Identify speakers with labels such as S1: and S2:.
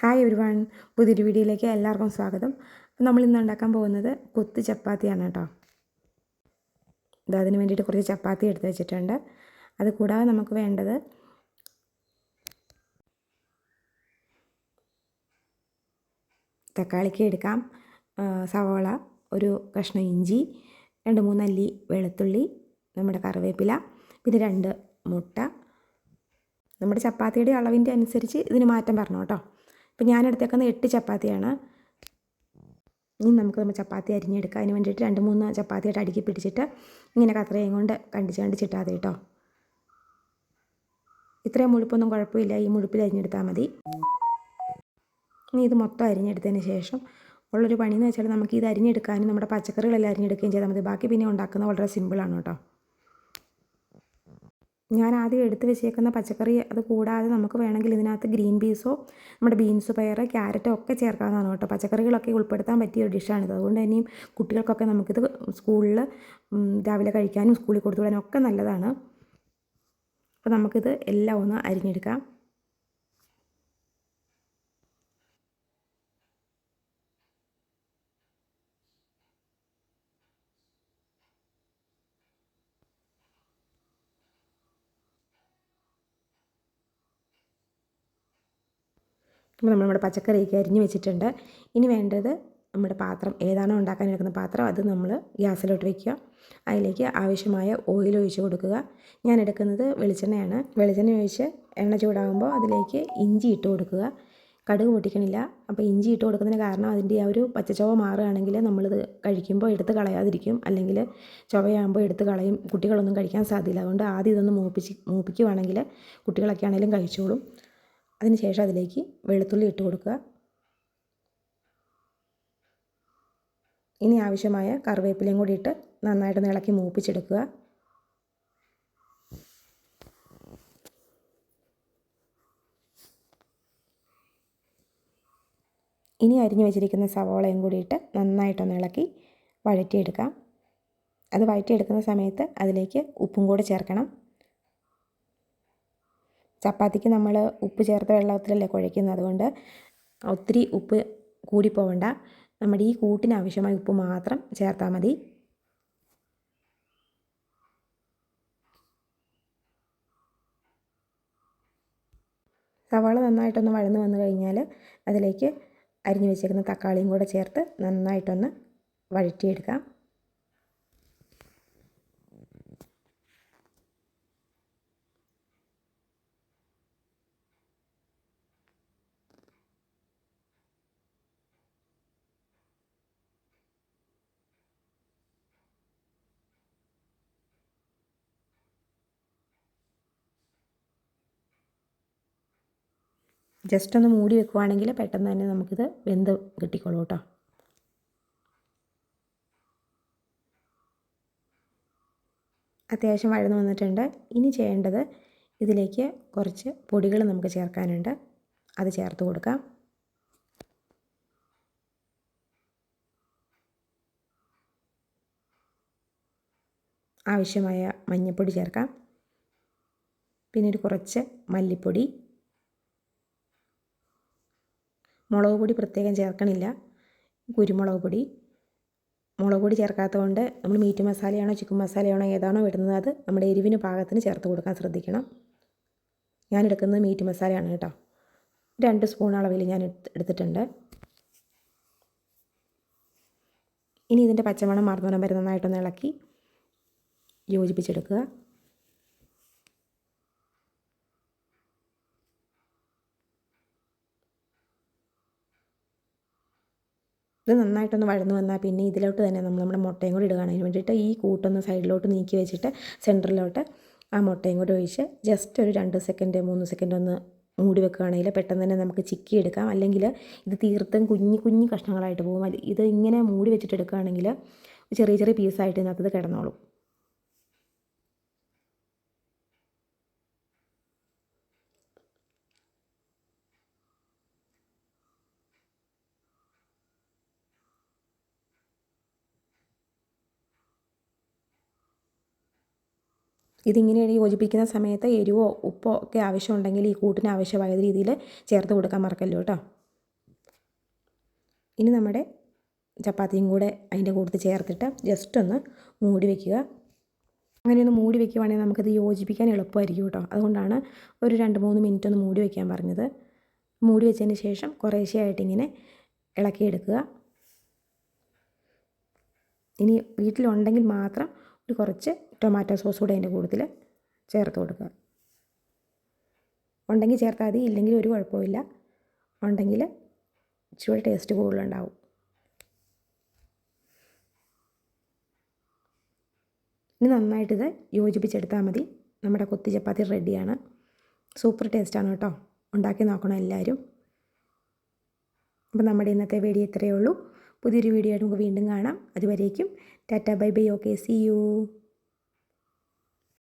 S1: Hi everyone, പുതിയൊരു വീഡിയോയിലേക്ക് എല്ലാവർക്കും സ്വാഗതം. അപ്പോൾ നമ്മൾ ഇന്ന് ഉണ്ടാക്കാൻ പോകുന്നത് കൊത്ത് ചപ്പാത്തിയാണ് കേട്ടോ. അതിന് വേണ്ടിയിട്ട് കുറച്ച് ചപ്പാത്തി എടുത്ത് വെച്ചിട്ടുണ്ട്. അത് കൂടാതെ നമുക്ക് വേണ്ടത് തക്കാളിക്ക് എടുക്കാം, സവോള, ഒരു കഷ്ണം ഇഞ്ചി, 2-3 അല്ലി വെളുത്തുള്ളി, നമ്മുടെ കറിവേപ്പില, പിന്നെ 2 മുട്ട. നമ്മുടെ ചപ്പാത്തിയുടെ അളവിൻ്റെ അനുസരിച്ച് ഇതിന് മാറ്റം വരണം കേട്ടോ. ഇപ്പോൾ ഞാൻ എടുത്തേക്കുന്നത് 8 ചപ്പാത്തിയാണ്. ഇനി നമുക്ക് ചപ്പാത്തി അരിഞ്ഞെടുക്കാം. അതിന് വേണ്ടിയിട്ട് 2-3 ചപ്പാത്തിയായിട്ട് അടുക്കി പിടിച്ചിട്ട് ഇങ്ങനെ കത്രയും കൊണ്ട് കണ്ടിച്ചിട്ടാൽ മതി കേട്ടോ. ഇത്രയും മുഴുപ്പൊന്നും കുഴപ്പമില്ല, ഈ മുഴുപ്പിൽ അരിഞ്ഞെടുത്താൽ മതി. ഇനി ഇത് മൊത്തം അരിഞ്ഞെടുത്തതിന് ശേഷം ഉള്ളൊരു പണിയെന്ന് വെച്ചാൽ നമുക്ക് ഇത് അരിഞ്ഞെടുക്കാനും നമ്മുടെ പച്ചക്കറികളെല്ലാം അരിഞ്ഞെടുക്കുകയും ചെയ്താൽ മതി. ബാക്കി പിന്നെ ഉണ്ടാക്കുന്നത് വളരെ സിമ്പിളാണ് കേട്ടോ. ഞാൻ ആദ്യം എടുത്ത് വെച്ചേക്കുന്ന പച്ചക്കറി അത് കൂടാതെ നമുക്ക് വേണമെങ്കിൽ ഇതിനകത്ത് ഗ്രീൻ പീസോ നമ്മുടെ ബീൻസ്, പയർ, ക്യാരറ്റോ ഒക്കെ ചേർക്കാവുന്നതാണ് കേട്ടോ. പച്ചക്കറികളൊക്കെ ഉൾപ്പെടുത്താൻ പറ്റിയ ഒരു ഡിഷാണിത്. അതുകൊണ്ട് തന്നെയും കുട്ടികൾക്കൊക്കെ നമുക്കിത് സ്കൂളിൽ രാവിലെ കഴിക്കാനും സ്കൂളിൽ കൊടുത്തു വിടാനും ഒക്കെ നല്ലതാണ്. അപ്പോൾ നമുക്കിത് എല്ലാം ഒന്ന് അരിഞ്ഞെടുക്കാം. അപ്പോൾ നമ്മുടെ പച്ചക്കറിയൊക്കെ അരിഞ്ഞ് വെച്ചിട്ടുണ്ട്. ഇനി വേണ്ടത് നമ്മുടെ പാത്രം ഏതാണോ ഉണ്ടാക്കാൻ എടുക്കുന്ന പാത്രം അത് നമ്മൾ ഗ്യാസിലോട്ട് വയ്ക്കുക. അതിലേക്ക് ആവശ്യമായ ഓയിൽ ഒഴിച്ച് കൊടുക്കുക. ഞാൻ എടുക്കുന്നത് വെളിച്ചെണ്ണയാണ്. വെളിച്ചെണ്ണ ഒഴിച്ച് എണ്ണ ചൂടാകുമ്പോൾ അതിലേക്ക് ഇഞ്ചി ഇട്ട് കൊടുക്കുക. കടുക് പൊട്ടിക്കണില്ല. അപ്പോൾ ഇഞ്ചി ഇട്ട് കൊടുക്കുന്നതിന് കാരണം അതിൻ്റെ ആ ഒരു പച്ചച്ചുവ മാറുകയാണെങ്കിൽ നമ്മളിത് കഴിക്കുമ്പോൾ എടുത്ത് കളയാതിരിക്കും. അല്ലെങ്കിൽ ചുവയാകുമ്പോൾ എടുത്ത് കളയും, കുട്ടികളൊന്നും കഴിക്കാൻ സാധ്യതയില്ല. അതുകൊണ്ട് ആദ്യം ഇതൊന്ന് മൂപ്പിക്കുവാണെങ്കിൽ കുട്ടികളൊക്കെ ആണെങ്കിലും കഴിച്ചോളും. അതിന് ശേഷം അതിലേക്ക് വെളുത്തുള്ളി ഇട്ട് കൊടുക്കുക. ഇനി ആവശ്യമായ കറിവേപ്പിലയും കൂടി ഇട്ട് നന്നായിട്ട് ഇളക്കി മൂപ്പിച്ചെടുക്കുക. ഇനി അരിഞ്ഞു വെച്ചിരിക്കുന്ന സവോളയും കൂടി ഇട്ട് നന്നായിട്ടൊന്ന് ഇളക്കി വഴറ്റിയെടുക്കാം. അത് വഴറ്റിയെടുക്കുന്ന സമയത്ത് അതിലേക്ക് ഉപ്പും കൂടെ ചേർക്കണം. ചപ്പാത്തിക്ക് നമ്മൾ ഉപ്പ് ചേർത്ത വെള്ളത്തിലല്ലേ കുഴയ്ക്കുന്നത്. അതുകൊണ്ട് ഒത്തിരി ഉപ്പ് കൂടിപ്പോവണ്ട. നമ്മുടെ ഈ കൂട്ടിന് ആവശ്യമായ ഉപ്പ് മാത്രം ചേർത്താൽ മതി. സവാള നന്നായിട്ടൊന്ന് വഴന്ന് വന്നു കഴിഞ്ഞാൽ അതിലേക്ക് അരിഞ്ഞു വെച്ചേക്കുന്ന തക്കാളിയും കൂടെ ചേർത്ത് നന്നായിട്ടൊന്ന് വഴറ്റിയെടുക്കാം. ജസ്റ്റ് ഒന്ന് മൂടി വെക്കുവാണെങ്കിൽ പെട്ടെന്ന് തന്നെ നമുക്കിത് വെന്ത് കിട്ടിക്കോളൂ കേട്ടോ. അത്യാവശ്യം വഴന്ന് വന്നിട്ടുണ്ട്. ഇനി ചെയ്യേണ്ടത് ഇതിലേക്ക് കുറച്ച് പൊടികൾ നമുക്ക് ചേർക്കാനുണ്ട്. അത് ചേർത്ത് കൊടുക്കാം. ആവശ്യമായ മഞ്ഞൾപ്പൊടി ചേർക്കാം. പിന്നെ കുറച്ച് മല്ലിപ്പൊടി, മുളക് പൊടി പ്രത്യേകം ചേർക്കണില്ല, കുരുമുളക് പൊടി. മുളക് പൊടി ചേർക്കാത്തതുകൊണ്ട് നമ്മൾ മീറ്റ് മസാലയാണോ ചിക്കൻ മസാലയാണോ ഏതാണോ ഇടുന്നത് അത് നമ്മുടെ എരിവിന് പാകത്തിന് ചേർത്ത് കൊടുക്കാൻ ശ്രദ്ധിക്കണം. ഞാൻ എടുക്കുന്നത് മീറ്റ് മസാലയാണ് കേട്ടോ. 2 സ്പൂൺ അളവിൽ ഞാൻ എടുത്തിട്ടുണ്ട്. ഇനി ഇതിൻ്റെ പച്ചമണം മാറുന്നവരെ വരെ നന്നായിട്ടൊന്ന് ഇളക്കി യോജിപ്പിച്ചെടുക്കുക. ഇത് നന്നായിട്ടൊന്ന് വഴന്ന് വന്നാൽ പിന്നെ ഇതിലോട്ട് തന്നെ നമ്മുടെ മുട്ടയും കൂടി ഇടുകയാണ്. അതിന് വേണ്ടിയിട്ട് ഈ കൂട്ടൊന്ന് സൈഡിലോട്ട് നീക്കി വെച്ചിട്ട് സെൻറ്ററിലോട്ട് ആ മുട്ടയും കൂടി ഒഴിച്ച് ജസ്റ്റ് ഒരു 2 സെക്കൻഡ് 3 സെക്കൻഡ് ഒന്ന് മൂടി വെക്കുകയാണെങ്കിൽ പെട്ടെന്ന് തന്നെ നമുക്ക് ചിക്കി എടുക്കാം. അല്ലെങ്കിൽ ഇത് തീർത്തും കുഞ്ഞു കഷ്ണങ്ങളായിട്ട് പോകും. ഇത് ഇങ്ങനെ മൂടി വെച്ചിട്ട് എടുക്കുകയാണെങ്കിൽ ചെറിയ ചെറിയ പീസായിട്ട് ഇതിനകത്ത് കിടന്നോളും. ഇതിങ്ങനെ യോജിപ്പിക്കുന്ന സമയത്ത് എരിവോ ഉപ്പോ ഒക്കെ ആവശ്യമുണ്ടെങ്കിൽ ഈ കൂട്ടിന് ആവശ്യമായ രീതിയിൽ ചേർത്ത് കൊടുക്കാൻ മറക്കല്ലോ കേട്ടോ. ഇനി നമ്മുടെ ചപ്പാത്തിയും കൂടെ അതിൻ്റെ കൂട്ടത്തിൽ ചേർത്തിട്ട് ജസ്റ്റ് ഒന്ന് മൂടി വയ്ക്കുക. അങ്ങനെ ഒന്ന് മൂടി വയ്ക്കുവാണെങ്കിൽ നമുക്കത് യോജിപ്പിക്കാൻ എളുപ്പമായിരിക്കും കേട്ടോ. അതുകൊണ്ടാണ് ഒരു 2-3 മിനിറ്റ് ഒന്ന് മൂടി വയ്ക്കാൻ പറഞ്ഞത്. മൂടി വെച്ചതിന് ശേഷം കുറേശ്ശെയായിട്ട് ഇങ്ങനെ ഇളക്കിയെടുക്കുക. ഇനി വീട്ടിലുണ്ടെങ്കിൽ മാത്രം ഒരു കുറച്ച് ടൊമാറ്റോ സോസ് കൂടെ അതിൻ്റെ കൂട്ടത്തിൽ ചേർത്ത് കൊടുക്കുക. ഉണ്ടെങ്കിൽ ചേർത്താൽ മതി, ഇല്ലെങ്കിൽ ഒരു കുഴപ്പമില്ല. ഉണ്ടെങ്കിൽ ഇച്ചിരി ടേസ്റ്റ് കൂടുതലുണ്ടാവും. ഇനി നന്നായിട്ടിത് യോജിപ്പിച്ചെടുത്താൽ മതി. നമ്മുടെ കൊത്തി ചപ്പാത്തി റെഡിയാണ്. സൂപ്പർ ടേസ്റ്റാണ് കേട്ടോ. ഉണ്ടാക്കി നോക്കണം എല്ലാവരും. അപ്പോൾ നമ്മുടെ ഇന്നത്തെ വീഡിയോ ഇത്രയേ ഉള്ളൂ. പുതിയൊരു വീഡിയോ ആയിട്ട് നമുക്ക് വീണ്ടും കാണാം. അതുവരേക്കും tata bye bye. Okay, see U.